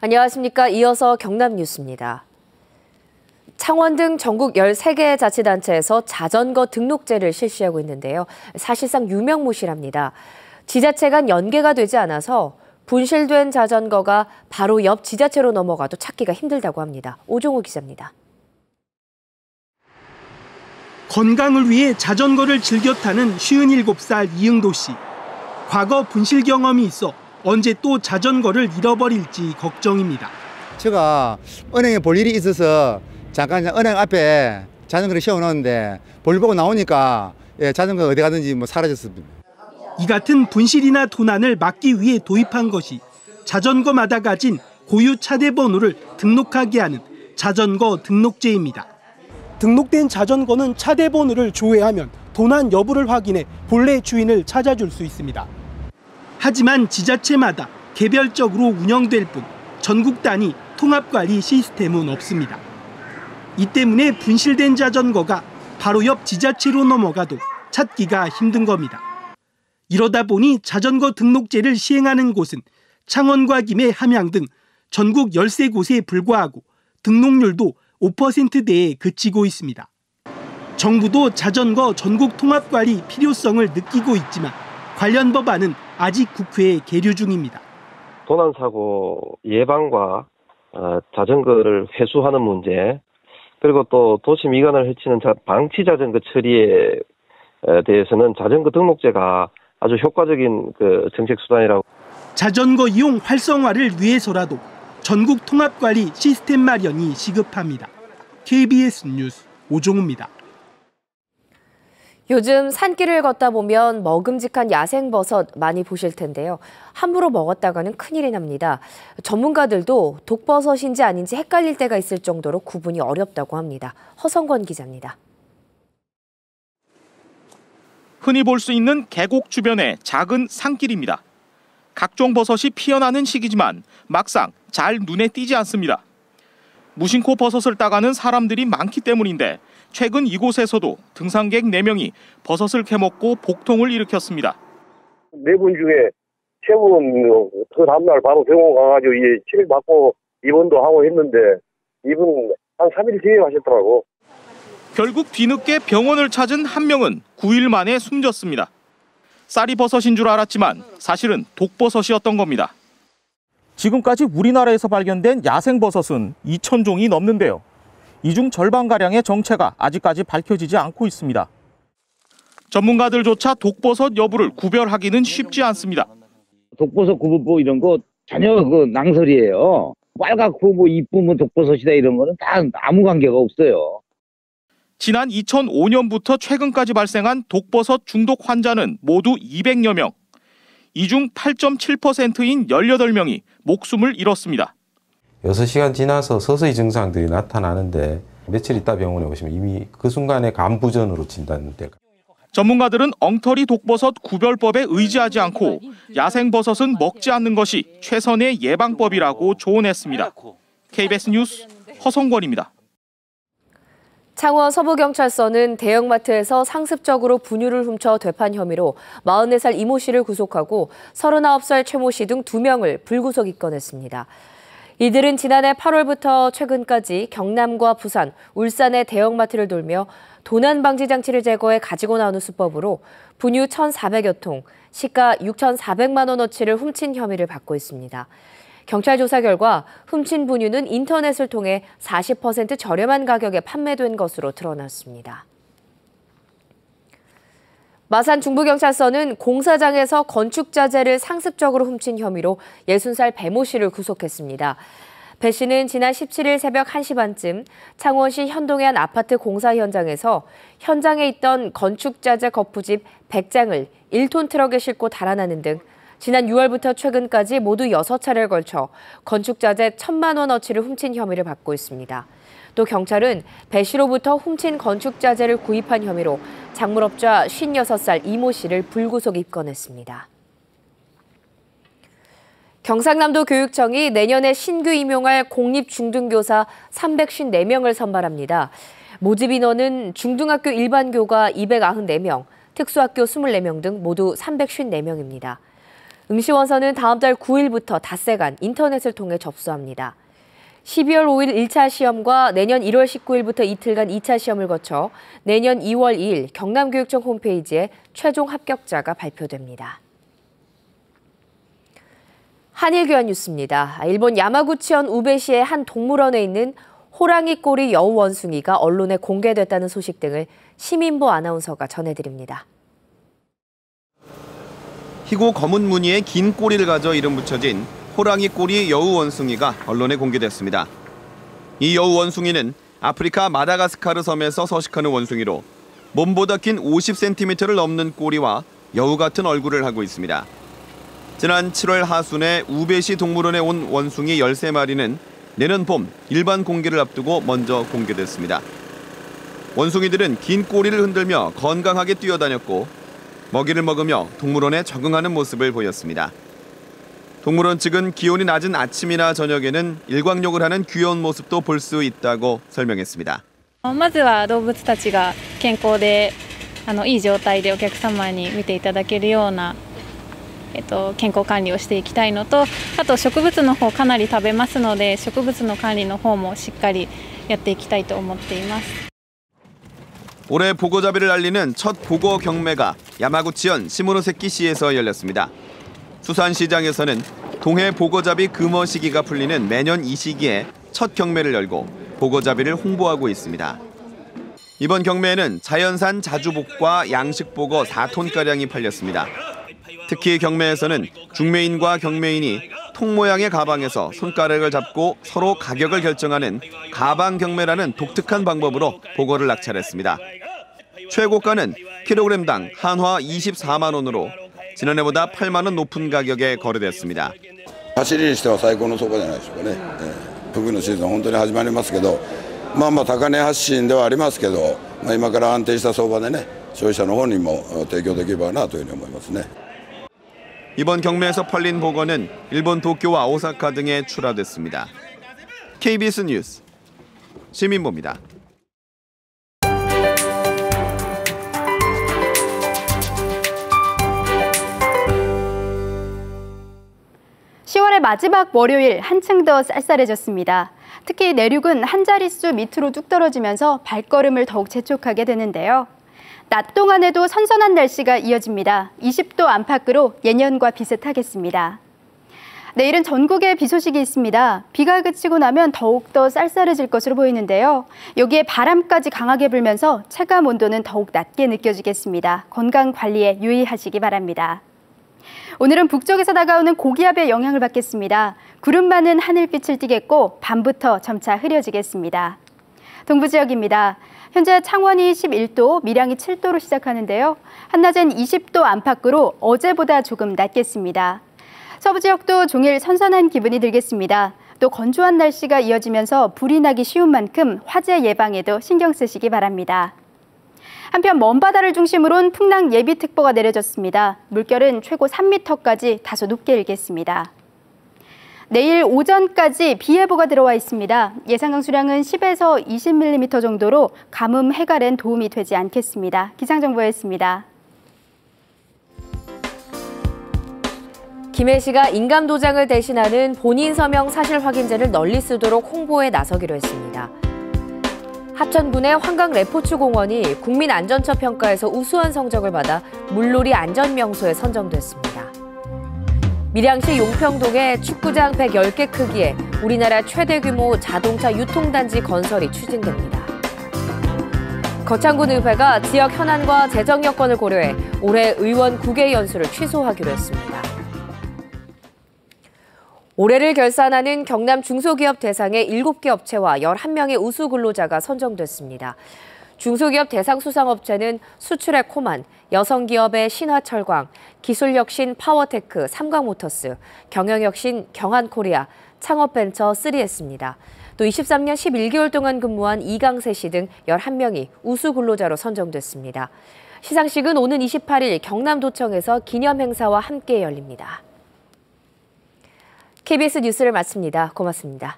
안녕하십니까. 이어서 경남 뉴스입니다. 창원 등 전국 13개 자치단체에서 자전거 등록제를 실시하고 있는데요. 사실상 유명무실합니다. 지자체 간 연계가 되지 않아서 분실된 자전거가 바로 옆 지자체로 넘어가도 찾기가 힘들다고 합니다. 오종우 기자입니다. 건강을 위해 자전거를 즐겨 타는 57살 이응도 씨. 과거 분실 경험이 있어 언제 또 자전거를 잃어버릴지 걱정입니다. 제가 은행에 볼 일이 있어서 잠깐 은행 앞에 자전거를 세워놓는데 볼 보고 나오니까 자전거 어디 가든지 사라졌습니다. 이 같은 분실이나 도난을 막기 위해 도입한 것이 자전거마다 가진 고유 차대 번호를 등록하게 하는 자전거 등록제입니다. 등록된 자전거는 차대 번호를 조회하면 도난 여부를 확인해 본래 주인을 찾아줄 수 있습니다. 하지만 지자체마다 개별적으로 운영될 뿐 전국 단위 통합관리 시스템은 없습니다. 이 때문에 분실된 자전거가 바로 옆 지자체로 넘어가도 찾기가 힘든 겁니다. 이러다 보니 자전거 등록제를 시행하는 곳은 창원과 김해, 함양 등 전국 13곳에 불과하고 등록률도 5%대에 그치고 있습니다. 정부도 자전거 전국 통합관리 필요성을 느끼고 있지만 관련 법안은 아직 국회에 계류 중입니다. 도난사고 예방과 자전거를 회수하는 문제, 그리고 또 도시 미관을 해치는 방치 자전거 처리에 대해서는 자전거 등록제가 아주 효과적인 정책 수단이라고. 자전거 이용 활성화를 위해서라도 전국 통합관리 시스템 마련이 시급합니다. KBS 뉴스 오종우입니다. 요즘 산길을 걷다 보면 먹음직한 야생버섯 많이 보실 텐데요. 함부로 먹었다가는 큰일이 납니다. 전문가들도 독버섯인지 아닌지 헷갈릴 때가 있을 정도로 구분이 어렵다고 합니다. 허성권 기자입니다. 흔히 볼 수 있는 계곡 주변의 작은 산길입니다. 각종 버섯이 피어나는 시기지만 막상 잘 눈에 띄지 않습니다. 무심코 버섯을 따가는 사람들이 많기 때문인데 최근 이곳에서도 등산객 4명이 버섯을 캐먹고 복통을 일으켰습니다. 4분 중에 3분 그 다음날 바로 병원 가가지고 치료 받고 입원도 하고 했는데 이분 한 3일 뒤에 가셨더라고. 결국 뒤늦게 병원을 찾은 한 명은 9일 만에 숨졌습니다. 쌀이 버섯인 줄 알았지만 사실은 독버섯이었던 겁니다. 지금까지 우리나라에서 발견된 야생버섯은 2,000종이 넘는데요. 이 중 절반가량의 정체가 아직까지 밝혀지지 않고 있습니다. 전문가들조차 독버섯 여부를 구별하기는 쉽지 않습니다. 독버섯 구분법 이런 거 전혀 낭설이에요. 빨갛고 이쁘면 독버섯이다 이런 거는 다 아무 관계가 없어요. 지난 2005년부터 최근까지 발생한 독버섯 중독 환자는 모두 200여 명. 이 중 8.7%인 18명이 목숨을 잃었습니다. 6시간 지나서 서서히 증상들이 나타나는데 며칠 있다 병원에 오시면 이미 그 순간에 간부전으로 진단될 겁니다. 전문가들은 엉터리 독버섯 구별법에 의지하지 않고 야생버섯은 먹지 않는 것이 최선의 예방법이라고 조언했습니다. KBS 뉴스 허성권입니다. 창원 서부경찰서는 대형마트에서 상습적으로 분유를 훔쳐 되판 혐의로 44살 이모 씨를 구속하고 39살 최모 씨 등 2명을 불구속 입건했습니다. 이들은 지난해 8월부터 최근까지 경남과 부산, 울산의 대형마트를 돌며 도난 방지 장치를 제거해 가지고 나오는 수법으로 분유 1,400여 통, 시가 6,400만 원어치를 훔친 혐의를 받고 있습니다. 경찰 조사 결과 훔친 분유는 인터넷을 통해 40% 저렴한 가격에 판매된 것으로 드러났습니다. 마산 중부경찰서는 공사장에서 건축자재를 상습적으로 훔친 혐의로 60살 배모 씨를 구속했습니다. 배 씨는 지난 17일 새벽 1시 반쯤 창원시 현동의 한 아파트 공사 현장에서 현장에 있던 건축자재 거푸집 100장을 1톤 트럭에 싣고 달아나는 등 지난 6월부터 최근까지 모두 6차례에 걸쳐 건축자재 1,000만 원어치를 훔친 혐의를 받고 있습니다. 또 경찰은 배 씨로부터 훔친 건축자재를 구입한 혐의로 작물업자 56살 이모 씨를 불구속 입건했습니다. 경상남도 교육청이 내년에 신규 임용할 공립중등교사 354명을 선발합니다. 모집 인원은 중등학교 일반교가 294명, 특수학교 24명 등 모두 354명입니다. 응시원서는 다음 달 9일부터 닷새간 인터넷을 통해 접수합니다. 12월 5일 1차 시험과 내년 1월 19일부터 이틀간 2차 시험을 거쳐 내년 2월 2일 경남교육청 홈페이지에 최종 합격자가 발표됩니다. 한일교환 뉴스입니다. 일본 야마구치현 우베시의 한 동물원에 있는 호랑이 꼬리 여우 원숭이가 언론에 공개됐다는 소식 등을 시민보 아나운서가 전해드립니다. 희고 검은 무늬의 긴 꼬리를 가져 이름 붙여진 호랑이 꼬리 여우 원숭이가 언론에 공개됐습니다. 이 여우 원숭이는 아프리카 마다가스카르 섬에서 서식하는 원숭이로 몸보다 긴 50cm를 넘는 꼬리와 여우 같은 얼굴을 하고 있습니다. 지난 7월 하순에 우베시 동물원에 온 원숭이 13마리는 내년 봄 일반 공개를 앞두고 먼저 공개됐습니다. 원숭이들은 긴 꼬리를 흔들며 건강하게 뛰어다녔고 먹이를 먹으며 동물원에 적응하는 모습을 보였습니다. 동물원 측은 기온이 낮은 아침이나 저녁에는 일광욕을 하는 귀여운 모습도 볼 수 있다고 설명했습니다. まずは動物たちが健康でいい状態でお客様に見ていただけるような健康管理をしていきたいのと、あと植物の方かなり食べますので、植物の管理の方もしっかりやっていきたいと思っています。 올해 보고자비를 알리는 첫 보고 경매가 야마구치현 시모노세키시에서 열렸습니다. 수산시장에서는 동해 보고자비 금어 시기가 풀리는 매년 이 시기에 첫 경매를 열고 보고자비를 홍보하고 있습니다. 이번 경매에는 자연산 자주복과 양식보고 4톤가량이 팔렸습니다. 특히 경매에서는 중매인과 경매인이 통 모양의 가방에서 손가락을 잡고 서로 가격을 결정하는 가방 경매라는 독특한 방법으로 보고를 낙찰했습니다. 최고가는 킬로그램당 한화 24만 원으로 지난해보다 8만 원 높은 가격에 거래됐습니다. 走りにしては最高の相場じゃないでしょうかね。フグのシーズン本当に始まりますけど、高値発進ではありますけど、今から安定した相場でね、消費者の方にも提供できればなというふうに思いますね。 이번 경매에서 팔린 보고는 일본 도쿄와 오사카 등에 출하됐습니다. KBS 뉴스 시민보입니다. 10월의 마지막 월요일 한층 더 쌀쌀해졌습니다. 특히 내륙은 한 자릿수 밑으로 뚝 떨어지면서 발걸음을 더욱 재촉하게 되는데요. 낮 동안에도 선선한 날씨가 이어집니다. 20도 안팎으로 예년과 비슷하겠습니다. 내일은 전국에 비 소식이 있습니다. 비가 그치고 나면 더욱더 쌀쌀해질 것으로 보이는데요. 여기에 바람까지 강하게 불면서 체감 온도는 더욱 낮게 느껴지겠습니다. 건강 관리에 유의하시기 바랍니다. 오늘은 북쪽에서 다가오는 고기압의 영향을 받겠습니다. 구름 많은 하늘빛을 띠겠고 밤부터 점차 흐려지겠습니다. 동부 지역입니다. 현재 창원이 11도, 밀양이 7도로 시작하는데요. 한낮엔 20도 안팎으로 어제보다 조금 낮겠습니다. 서부 지역도 종일 선선한 기분이 들겠습니다. 또 건조한 날씨가 이어지면서 불이 나기 쉬운 만큼 화재 예방에도 신경 쓰시기 바랍니다. 한편 먼 바다를 중심으로는 풍랑 예비특보가 내려졌습니다. 물결은 최고 3m까지 다소 높게 일겠습니다. 내일 오전까지 비 예보가 들어와 있습니다. 예상 강수량은 10에서 20mm 정도로 가뭄 해갈엔 도움이 되지 않겠습니다. 기상정보였습니다. 김해 시가 인감도장을 대신하는 본인 서명 사실 확인제를 널리 쓰도록 홍보에 나서기로 했습니다. 합천군의 환강레포츠공원이 국민안전처 평가에서 우수한 성적을 받아 물놀이 안전명소에 선정됐습니다. 밀양시 용평동에 축구장 110개 크기의 우리나라 최대 규모 자동차 유통단지 건설이 추진됩니다. 거창군의회가 지역 현안과 재정 여건을 고려해 올해 의원 9개 연수를 취소하기로 했습니다. 올해를 결산하는 경남 중소기업 대상의 7개 업체와 11명의 우수 근로자가 선정됐습니다. 중소기업 대상 수상업체는 수출의 코만, 여성기업의 신화철광, 기술혁신 파워테크, 삼광모터스, 경영혁신 경한코리아, 창업벤처 3S입니다. 또 23년 11개월 동안 근무한 이강세 씨 등 11명이 우수 근로자로 선정됐습니다. 시상식은 오는 28일 경남도청에서 기념행사와 함께 열립니다. KBS 뉴스를 마칩니다. 고맙습니다.